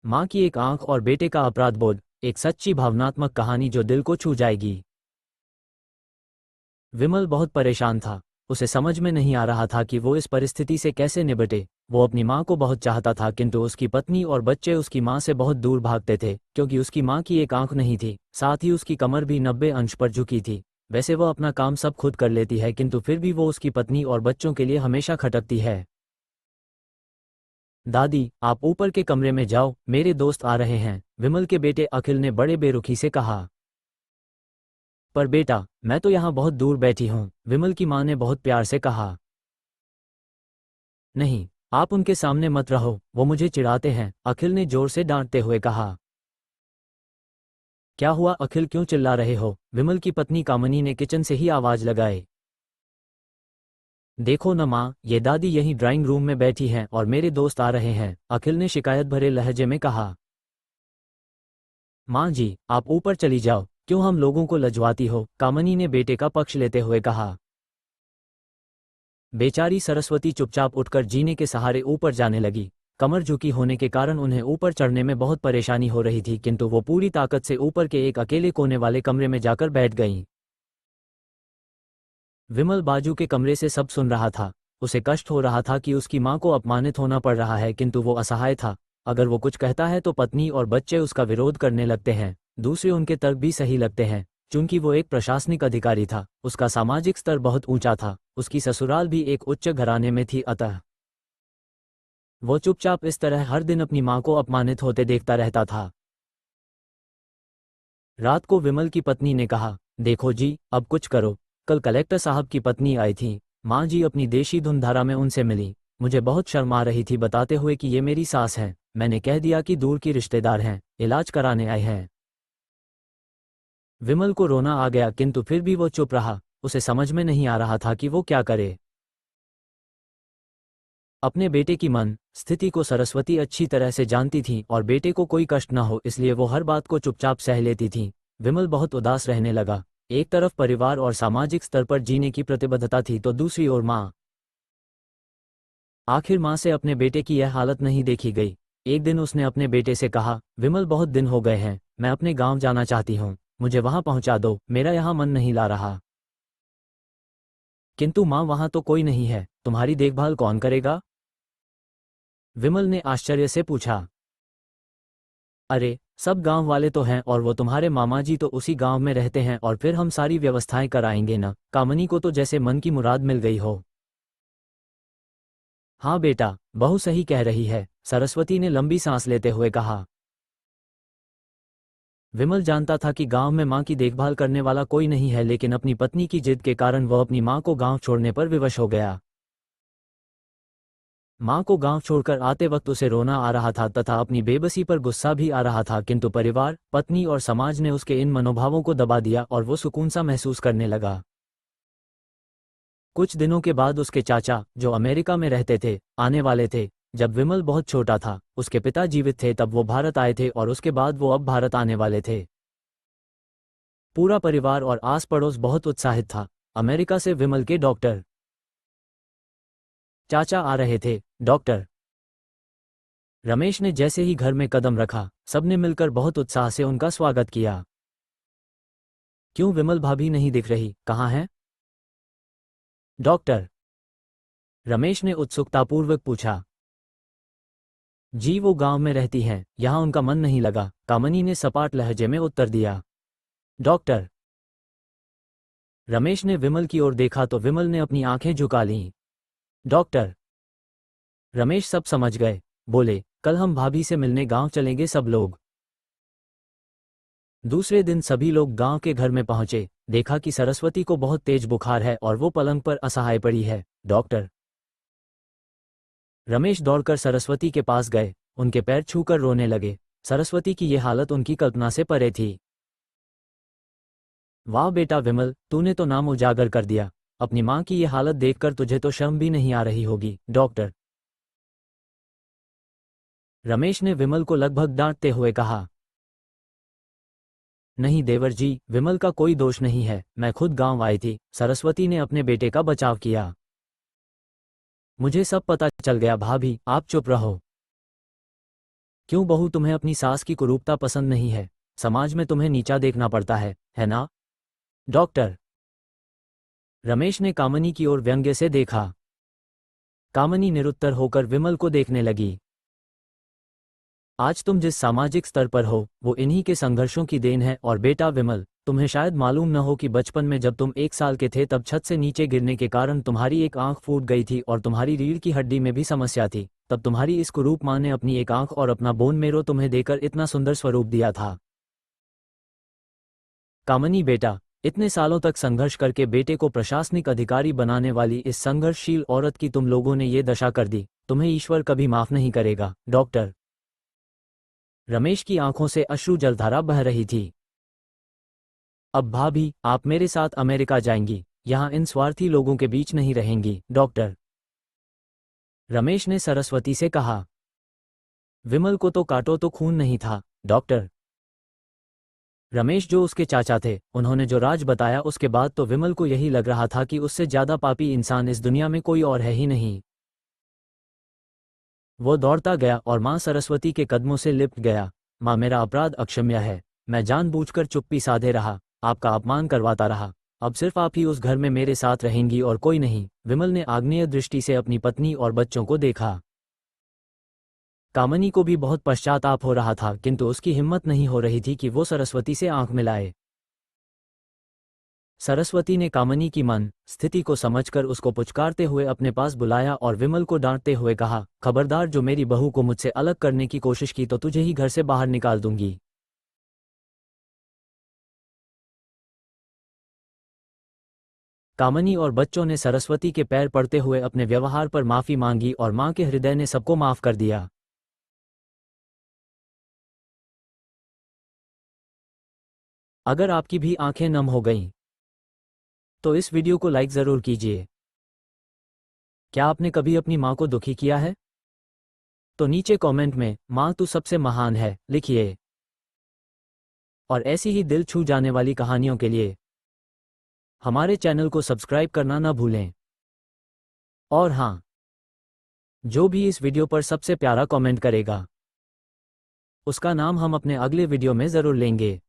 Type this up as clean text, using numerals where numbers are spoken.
माँ की एक आंख और बेटे का अपराध बोध, एक सच्ची भावनात्मक कहानी जो दिल को छू जाएगी। विमल बहुत परेशान था। उसे समझ में नहीं आ रहा था कि वो इस परिस्थिति से कैसे निपटे। वो अपनी माँ को बहुत चाहता था, किंतु उसकी पत्नी और बच्चे उसकी माँ से बहुत दूर भागते थे, क्योंकि उसकी माँ की एक आंख नहीं थी, साथ ही उसकी कमर भी 90 अंश पर झुकी थी। वैसे वो अपना काम सब खुद कर लेती है, किंतु फिर भी वो उसकी पत्नी और बच्चों के लिए हमेशा खटकती है। दादी, आप ऊपर के कमरे में जाओ, मेरे दोस्त आ रहे हैं, विमल के बेटे अखिल ने बड़े बेरुखी से कहा। पर बेटा, मैं तो यहाँ बहुत दूर बैठी हूँ, विमल की माँ ने बहुत प्यार से कहा। नहीं, आप उनके सामने मत रहो, वो मुझे चिढ़ाते हैं, अखिल ने जोर से डांटते हुए कहा। क्या हुआ अखिल, क्यों चिल्ला रहे हो? विमल की पत्नी कामनी ने किचन से ही आवाज लगाई। देखो न माँ, ये दादी यहीं ड्राइंग रूम में बैठी हैं और मेरे दोस्त आ रहे हैं, अखिल ने शिकायत भरे लहजे में कहा। माँ जी, आप ऊपर चली जाओ, क्यों हम लोगों को लजवाती हो? कामनी ने बेटे का पक्ष लेते हुए कहा। बेचारी सरस्वती चुपचाप उठकर जीने के सहारे ऊपर जाने लगी। कमर झुकी होने के कारण उन्हें ऊपर चढ़ने में बहुत परेशानी हो रही थी, किंतु वो पूरी ताकत से ऊपर के एक अकेले कोने वाले कमरे में जाकर बैठ गईं। विमल बाजू के कमरे से सब सुन रहा था। उसे कष्ट हो रहा था कि उसकी माँ को अपमानित होना पड़ रहा है, किंतु वो असहाय था। अगर वो कुछ कहता है तो पत्नी और बच्चे उसका विरोध करने लगते हैं। दूसरे उनके तर्क भी सही लगते हैं। चूंकि वो एक प्रशासनिक अधिकारी था, उसका सामाजिक स्तर बहुत ऊंचा था, उसकी ससुराल भी एक उच्च घराने में थी, अतः वो चुपचाप इस तरह हर दिन अपनी माँ को अपमानित होते देखता रहता था। रात को विमल की पत्नी ने कहा, देखो जी, अब कुछ करो। कल कलेक्टर साहब की पत्नी आई थी। माँ जी अपनी देशी धुनधारा में उनसे मिली। मुझे बहुत शर्म आ रही थी बताते हुए कि ये मेरी सास हैं। मैंने कह दिया कि दूर की रिश्तेदार हैं, इलाज कराने आए हैं। विमल को रोना आ गया, किंतु फिर भी वो चुप रहा। उसे समझ में नहीं आ रहा था कि वो क्या करे। अपने बेटे की मन स्थिति को सरस्वती अच्छी तरह से जानती थी और बेटे को कोई कष्ट न हो इसलिए वो हर बात को चुपचाप सह लेती थी। विमल बहुत उदास रहने लगा। एक तरफ परिवार और सामाजिक स्तर पर जीने की प्रतिबद्धता थी, तो दूसरी ओर माँ। आखिर माँ से अपने बेटे की यह हालत नहीं देखी गई। एक दिन उसने अपने बेटे से कहा, विमल बहुत दिन हो गए हैं, मैं अपने गांव जाना चाहती हूँ, मुझे वहां पहुंचा दो, मेरा यहाँ मन नहीं ला रहा। किंतु माँ, वहां तो कोई नहीं है, तुम्हारी देखभाल कौन करेगा? विमल ने आश्चर्य से पूछा। अरे, सब गांव वाले तो हैं और वो तुम्हारे मामा जी तो उसी गांव में रहते हैं, और फिर हम सारी व्यवस्थाएं कराएंगे ना। कामनी को तो जैसे मन की मुराद मिल गई हो। हाँ बेटा, बहू सही कह रही है, सरस्वती ने लंबी सांस लेते हुए कहा। विमल जानता था कि गांव में मां की देखभाल करने वाला कोई नहीं है, लेकिन अपनी पत्नी की जिद के कारण वह अपनी मां को गांव छोड़ने पर विवश हो गया। मां को गांव छोड़कर आते वक्त उसे रोना आ रहा था तथा अपनी बेबसी पर गुस्सा भी आ रहा था, किंतु परिवार, पत्नी और समाज ने उसके इन मनोभावों को दबा दिया और वो सुकून सा महसूस करने लगा। कुछ दिनों के बाद उसके चाचा, जो अमेरिका में रहते थे, आने वाले थे। जब विमल बहुत छोटा था, उसके पिता जीवित थे, तब वो भारत आए थे और उसके बाद वो अब भारत आने वाले थे। पूरा परिवार और आस पड़ोस बहुत उत्साहित था। अमेरिका से विमल के डॉक्टर चाचा आ रहे थे। डॉक्टर रमेश ने जैसे ही घर में कदम रखा, सबने मिलकर बहुत उत्साह से उनका स्वागत किया। क्यों विमल भाभी नहीं दिख रही, कहाँ है? डॉक्टर रमेश ने उत्सुकतापूर्वक पूछा। जी, वो गांव में रहती हैं, यहाँ उनका मन नहीं लगा, कामनी ने सपाट लहजे में उत्तर दिया। डॉक्टर रमेश ने विमल की ओर देखा तो विमल ने अपनी आंखें झुका लीं। डॉक्टर रमेश सब समझ गए। बोले, कल हम भाभी से मिलने गांव चलेंगे सब लोग। दूसरे दिन सभी लोग गांव के घर में पहुंचे। देखा कि सरस्वती को बहुत तेज बुखार है और वो पलंग पर असहाय पड़ी है। डॉक्टर रमेश दौड़कर सरस्वती के पास गए, उनके पैर छूकर रोने लगे। सरस्वती की ये हालत उनकी कल्पना से परे थी। वाह बेटा विमल, तूने तो नाम उजागर कर दिया। अपनी मां की ये हालत देखकर तुझे तो शर्म भी नहीं आ रही होगी। डॉक्टर रमेश ने विमल को लगभग डांटते हुए कहा। नहीं देवर जी, विमल का कोई दोष नहीं है, मैं खुद गांव आई थी, सरस्वती ने अपने बेटे का बचाव किया। मुझे सब पता चल गया भाभी, आप चुप रहो। क्यों बहू, तुम्हें अपनी सास की कुरूपता पसंद नहीं है? समाज में तुम्हें नीचा देखना पड़ता है ना? डॉक्टर। रमेश ने कामनी की ओर व्यंग्य से देखा। कामनी निरुत्तर होकर विमल को देखने लगी। आज तुम जिस सामाजिक स्तर पर हो वो इन्हीं के संघर्षों की देन है। और बेटा विमल, तुम्हें शायद मालूम न हो कि बचपन में जब तुम 1 साल के थे तब छत से नीचे गिरने के कारण तुम्हारी एक आंख फूट गई थी और तुम्हारी रीढ़ की हड्डी में भी समस्या थी। तब तुम्हारी इस कुरूप माँ ने अपनी एक आंख और अपना बोन मेरो तुम्हें देकर इतना सुंदर स्वरूप दिया था। कामनी बेटा, इतने सालों तक संघर्ष करके बेटे को प्रशासनिक अधिकारी बनाने वाली इस संघर्षशील औरत की तुम लोगों ने ये दशा कर दी। तुम्हें ईश्वर कभी माफ नहीं करेगा। डॉक्टर। रमेश की आंखों से अश्रु जलधारा बह रही थी। अब भाभी, आप मेरे साथ अमेरिका जाएंगी, यहाँ इन स्वार्थी लोगों के बीच नहीं रहेंगी। डॉक्टर। रमेश ने सरस्वती से कहा। विमल को तो काटो तो खून नहीं था। डॉक्टर। रमेश जो उसके चाचा थे, उन्होंने जो राज बताया उसके बाद तो विमल को यही लग रहा था कि उससे ज्यादा पापी इंसान इस दुनिया में कोई और है ही नहीं। वो दौड़ता गया और मां सरस्वती के कदमों से लिपट गया। मां, मेरा अपराध अक्षम्य है। मैं जानबूझकर चुप्पी साधे रहा, आपका अपमान करवाता रहा। अब सिर्फ आप ही उस घर में मेरे साथ रहेंगी और कोई नहीं। विमल ने आग्नेय दृष्टि से अपनी पत्नी और बच्चों को देखा। कामनी को भी बहुत पश्चाताप हो रहा था, किंतु उसकी हिम्मत नहीं हो रही थी कि वो सरस्वती से आंख मिलाए। सरस्वती ने कामनी की मन स्थिति को समझकर उसको पुचकारते हुए अपने पास बुलाया और विमल को डांटते हुए कहा, खबरदार, जो मेरी बहू को मुझसे अलग करने की कोशिश की तो तुझे ही घर से बाहर निकाल दूंगी। कामनी और बच्चों ने सरस्वती के पैर पड़ते हुए अपने व्यवहार पर माफी मांगी और मां के हृदय ने सबको माफ कर दिया। अगर आपकी भी आंखें नम हो गईं तो इस वीडियो को लाइक जरूर कीजिए। क्या आपने कभी अपनी मां को दुखी किया है? तो नीचे कमेंट में मां तू सबसे महान है लिखिए। और ऐसी ही दिल छू जाने वाली कहानियों के लिए हमारे चैनल को सब्सक्राइब करना ना भूलें। और हाँ, जो भी इस वीडियो पर सबसे प्यारा कमेंट करेगा उसका नाम हम अपने अगले वीडियो में जरूर लेंगे।